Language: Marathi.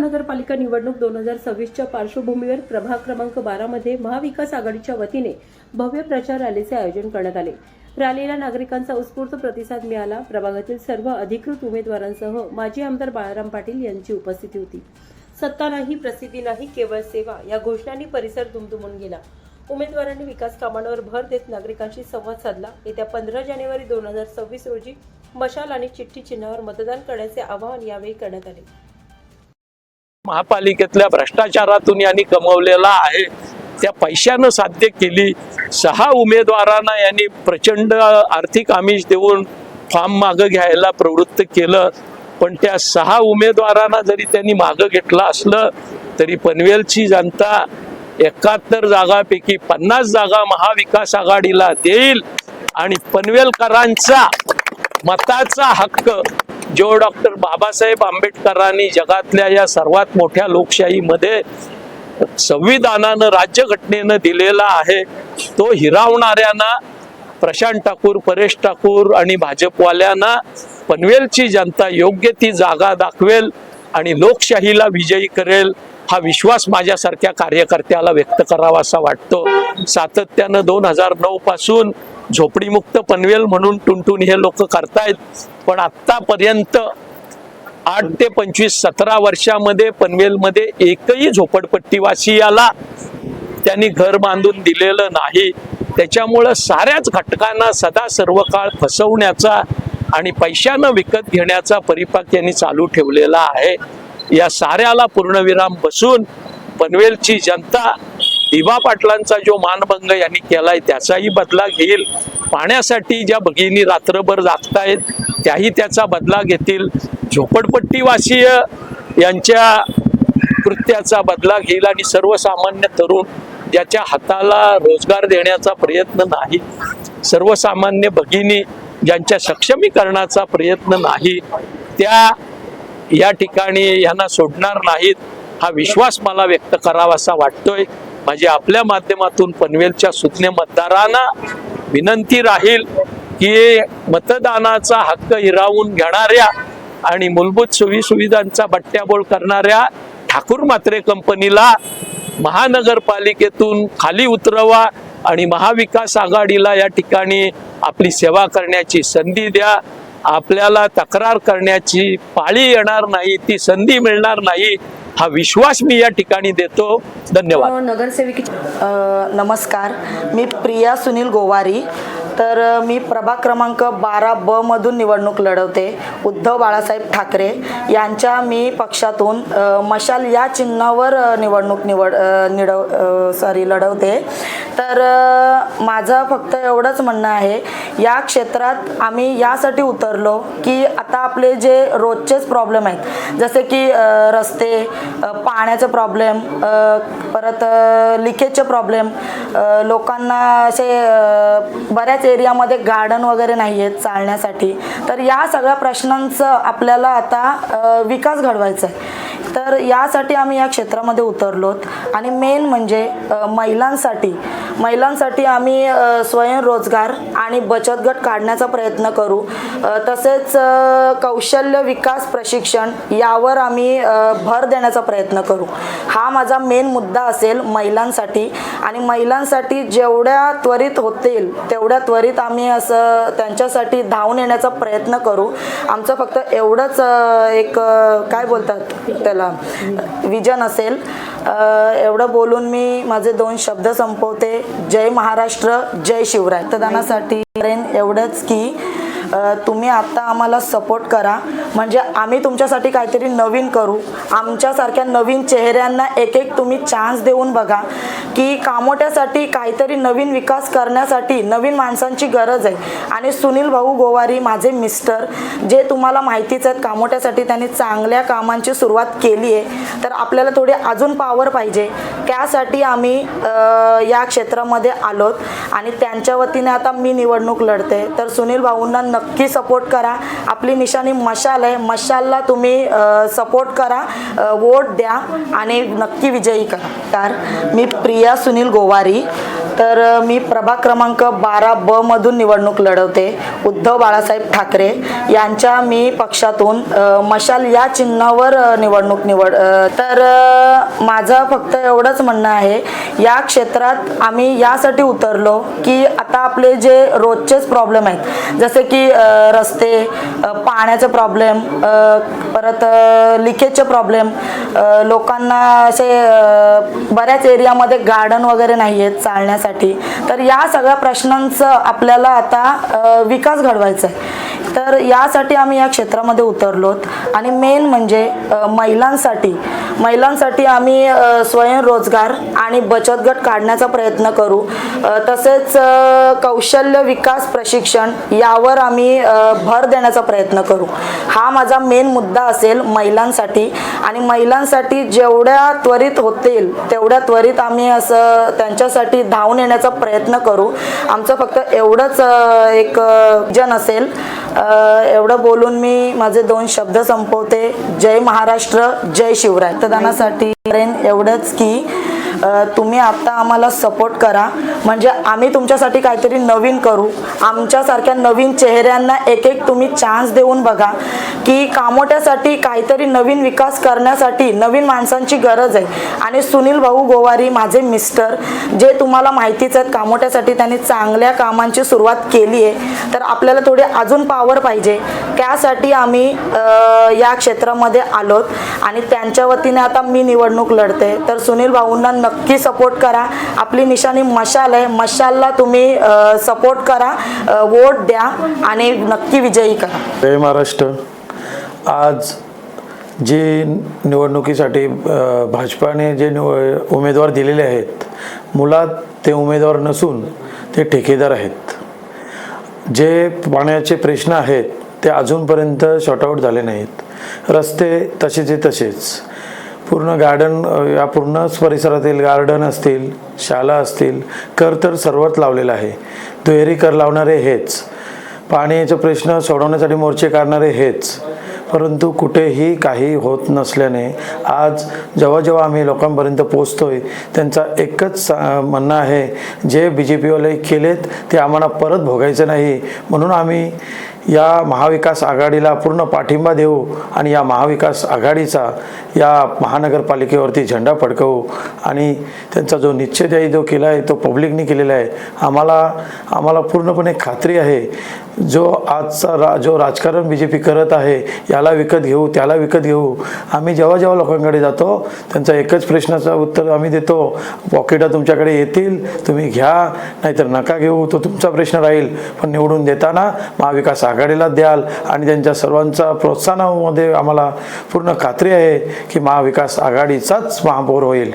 महानगरपालिका निवडणूक 2026च्या पार्श्वभूमीवर प्रभाग क्रमांक 12 मध्ये महाविकास आघाडीच्या वतीने भव्य प्रचार रॅलीचे आयोजन करण्यात आले। रॅलीला नागरिकांचा उत्स्फूर्त प्रतिसाद मिळाला। प्रभागातील सर्व अधिकृत उमेदवारांसह माजी आमदार बाळाराम पाटील यांची उपस्थिती होती। सत्ता नाही, प्रसिद्धी नाही, केवळ सेवा या घोषणांनी परिसर दुमदुमून गेला। उमेदवारांनी विकास कामांवर भर देत नागरिकांशी संवाद साधला। येत्या 15 जानेवारी 2026 रोजी मशाल आणि चिठ्ठी चिन्हावर मतदान करण्याचे आवाहन यावेळी करण्यात आले। महापालिकेतल्या भ्रष्टाचारातून यांनी कमवलेला आहे त्या पैशानं साध्य केली। 6 उमेदवारांना यांनी प्रचंड आर्थिक आमिष देऊन फॉर्म मागे घ्यायला प्रवृत्त केलं, पण त्या 6 उमेदवारांना जरी त्यांनी मागे घेतलं असलं तरी पनवेलची जनता 71 जागांपैकी 50 जागा महाविकास आघाडीला देईल आणि पनवेलकरांचा मताचा हक्क जो डॉक्टर बाबासाहेब आंबेडकरांनी जगातल्या या सर्वात मोठ्या लोकशाहीमध्ये संविधानानं राज्यघटनेनं दिलेला आहे तो हिरावणाऱ्यांना प्रशांत ठाकूर, परेश ठाकूर आणि भाजपवाल्यांना पनवेलची जनता योग्य ती जागा दाखवेल आणि लोकशाहीला विजयी करेल हा विश्वास माझ्यासारख्या कार्यकर्त्याला व्यक्त करावा असा वाटतो। सातत्यानं 2009 पासून झोपडीमुक्त पनवेल म्हणून टुनटुन हे लोक करतायत, पण आतापर्यंत 8 ते 25 17 वर्षामध्ये पनवेलमध्ये एकही झोपडपट्टीवासियाला त्यांनी घर बांधून दिलेलं नाही। त्याच्यामुळं साऱ्याच घटकांना सदा सर्व काळ फसवण्याचा आणि पैशानं विकत घेण्याचा परिपाक यांनी चालू ठेवलेला आहे। या साऱ्याला पूर्णविराम बसून पनवेलची जनता दिवा पाटलांचा जो मानभंग यांनी केलाय त्याचाही बदला घेईल। पाण्यासाठी ज्या भगिनी रात्रभर जागतायत त्याही त्याचा बदला घेतील। झोपडपट्टीवासीय यांच्या कृत्याचा बदला घेईल आणि सर्वसामान्य तरुण ज्याच्या हाताला रोजगार देण्याचा प्रयत्न नाही, सर्वसामान्य भगिनी ज्यांच्या सक्षमीकरणाचा प्रयत्न नाही त्या या ठिकाणी यांना सोडणार नाहीत हा विश्वास मला व्यक्त करावासा वाटतोय। माझी आपल्या माध्यमातून पनवेलच्या सुज्ञ मतदारांना विनंती राहील की मतदानाचा हक्क हिरावून घेणाऱ्या आणि मूलभूत सुविधांचा बट्ट्याबोळ करणाऱ्या ठाकूर म्हात्रे कंपनीला महानगरपालिकेतून खाली उतरवा आणि महाविकास आघाडीला या ठिकाणी आपली सेवा करण्याची संधी द्या। आपल्याला तक्रार करण्याची पाळी येणार नाही, ती संधी मिळणार नाही हा विश्वास मी या ठिकाणी देतो। धन्यवाद। नगरसेविका नमस्कार, मी प्रिया सुनील गोवारी। तर मी प्रभाग क्रमांक 12B मधून निवडणूक लढवते। उद्धव बाळासाहेब ठाकरे यांच्या मी पक्षातून मशाल या चिन्हावर लढवते। तर माझं फक्त एवढंच म्हणणं आहे, या क्षेत्रात आम्ही यासाठी उतरलो की आता आपले जे रोजचेच प्रॉब्लेम आहेत जसे की रस्ते, पाण्याचे प्रॉब्लेम, परत लिकेजचे प्रॉब्लेम, लोकांना असे बऱ्याच एरियामध्ये गार्डन वगैरे नाही आहेत चालण्यासाठी, तर या सगळ्या प्रश्नांचं आपल्याला आता विकास घडवायचा आहे। तर यासाठी आम्ही या क्षेत्रामध्ये उतरलोत आणि मेन म्हणजे महिलांसाठी आम्ही स्वयंरोजगार आणि बचत गट काढण्याचा प्रयत्न करू। तसेच कौशल्य विकास प्रशिक्षण यावर आम्ही भर देण्याचा प्रयत्न करू। हा माझा मेन मुद्दा असेल महिलांसाठी, आणि महिलांसाठी जेवढ्या त्वरित होतील तेवढ्या त्वरित आम्ही असं त्यांच्यासाठी धावून येण्याचा प्रयत्न करू। आमचं फक्त एवढंच एक काय बोलतात त्याला विजन असेल। एवढं बोलून मी माझे 2 शब्द संपवते। जय महाराष्ट्र, जय शिवराय। मतदानासाठी एवढंच की तुम्ही आता आम्हाला सपोर्ट करा, म्हणजे आम्ही तुमच्यासाठी काहीतरी नवीन करू। आमच्यासारख्या नवीन चेहऱ्यांना एक तुम्ही चान्स देऊन बघा की कामोट्यासाठी काहीतरी नवीन विकास करण्यासाठी नवीन माणसांची गरज आहे। आणि सुनील भाऊ गोवारी माझे मिस्टर, जे तुम्हाला माहितीच आहेत, कामोट्यासाठी त्यांनी चांगल्या कामांची सुरुवात केली आहे। तर आपल्याला थोडी अजून पॉवर पाहिजे, त्यासाठी आम्ही या क्षेत्रामध्ये आलोत आणि त्यांच्या वतीने आता मी निवडणूक लढते। तर सुनील भाऊंना नक्की सपोर्ट करा। आपली निशाणी मशाल आहे, मशालला तुम्ही सपोर्ट करा, वोट द्या आणि नक्की विजयी करा। तर मी प्रिया सुनील गोवारी, तर मी प्रभाग क्रमांक 12B मधून निवडणूक लढवते. उद्धव बाळासाहेब ठाकरे यांच्या मी पक्षातून मशाल या चिन्हावर तर माझं फक्त एवढंच म्हणणं आहे, या क्षेत्रात आम्ही यासाठी उतरलो की आता आपले जे रोजचेच प्रॉब्लेम आहेत, जसे की रस्ते, पाण्याचे प्रॉब्लेम, परत लिकेजचे प्रॉब्लेम, लोकांना असे बऱ्याच एरियामध्ये गार्डन वगैरे नाही आहेत चालण्यासाठी. तर या सगळ्या प्रश्नांचं आपल्याला आता विकास घडवायचा आहे. तर यासाठी आम्ही या क्षेत्रामध्ये उतरलोत. आणि मेन म्हणजे महिलांसाठी आम्ही स्वयंरोजगार आणि बचत गट काढण्याचा प्रयत्न करू. तसेच कौशल्य विकास प्रशिक्षण यावर आम्ही भर देण्याचा प्रयत्न करू. हा माझा मेन मुद्दा असेल महिलांसाठी. आणि महिलांसाठी जेवढ्या त्वरित होतील तेवढ्या त्वरित आम्ही असं त्यांच्यासाठी धावून येण्याचा प्रयत्न करू. आमचं फक्त एवढंच एक जन असेल. एवढं बोलून मी माझे 2 शब्द संपवते. जय महाराष्ट्र, जय शिवराय. मतदानासाठी एवढंच की तुम्ही आता आम्हाला सपोर्ट करा, म्हणजे आम्ही तुमच्यासाठी काहीतरी नवीन करू. आमच्यासारख्या नवीन चेहऱ्यांना एक तुम्ही चान्स देऊन बघा की कामोट्यासाठी काहीतरी नवीन विकास करण्यासाठी नवीन माणसांची गरज आहे. आणि सुनील भाऊ गोवारी माझे मिस्टर, जे तुम्हाला माहितीच आहेत, कामोट्यासाठी त्यांनी चांगल्या कामांची सुरुवात केली आहे. तर आपल्याला थोडी अजून पॉवर पाहिजे, त्यासाठी आम्ही या क्षेत्रामध्ये आलोत. आणि त्यांच्या वतीने आता मी निवडणूक लढते. तर सुनील भाऊंना नक्की सपोर्ट करा. आपली निशाणी मशाल आहे, मशालला तुम्ही सपोर्ट करा, वोट द्या आणि नक्की विजयी करा. जय महाराष्ट्र. आज जे निवडणुकीसाठी भाजपाने जे उमेदवार दिलेले आहेत, मुळात ते उमेदवार नसून ते ठेकेदार आहेत. जे पाण्याचे प्रश्न आहेत ते अजूनपर्यंत शॉर्ट आऊट झाले नाहीत. रस्ते तसेचे तसेच, पूर्ण गार्डन, या पूर्णच परिसरातील गार्डन असतील, शाळा असतील, कर तर सर्वच लावलेला आहे. दुहेरी कर लावणारे हेच, पाण्याचे प्रश्न सोडवण्यासाठी मोर्चे काढणारे हेच. परंतु कुठेही काही होत नसल्याने आज जेव्हा आम्ही लोकांपर्यंत पोचतोय, त्यांचा एकच म्हणणं आहे, जे BJPवाले केलेत ते आम्हाला परत भोगायचं नाही. म्हणून आम्ही या महाविकास आघाडीला पूर्ण पाठिंबा देऊ आणि या महाविकास आघाडीचा या महानगरपालिकेवरती झेंडा फडकवू. आणि त्यांचा जो निश्चय जो केला आहे तो पब्लिकने केलेला आहे. आम्हाला पूर्णपणे खात्री आहे, जो आजचा जो राजकारण BJP करत आहे, याला विकत घेऊ, त्याला विकत घेऊ. आम्ही जेव्हा लोकांकडे जातो त्यांचा एकच प्रश्नाचं उत्तर आम्ही देतो, पॉकेटा तुमच्याकडे येतील, तुम्ही घ्या, नाहीतर नका घेऊ, तो तुमचा प्रश्न राहील. पण निवडून देताना महाविकास आघाडीला द्याल. आणि त्यांच्या सर्वांचा प्रोत्साहनामध्ये आम्हाला पूर्ण खात्री आहे की महाविकास आघाडीचाच महापौर होईल.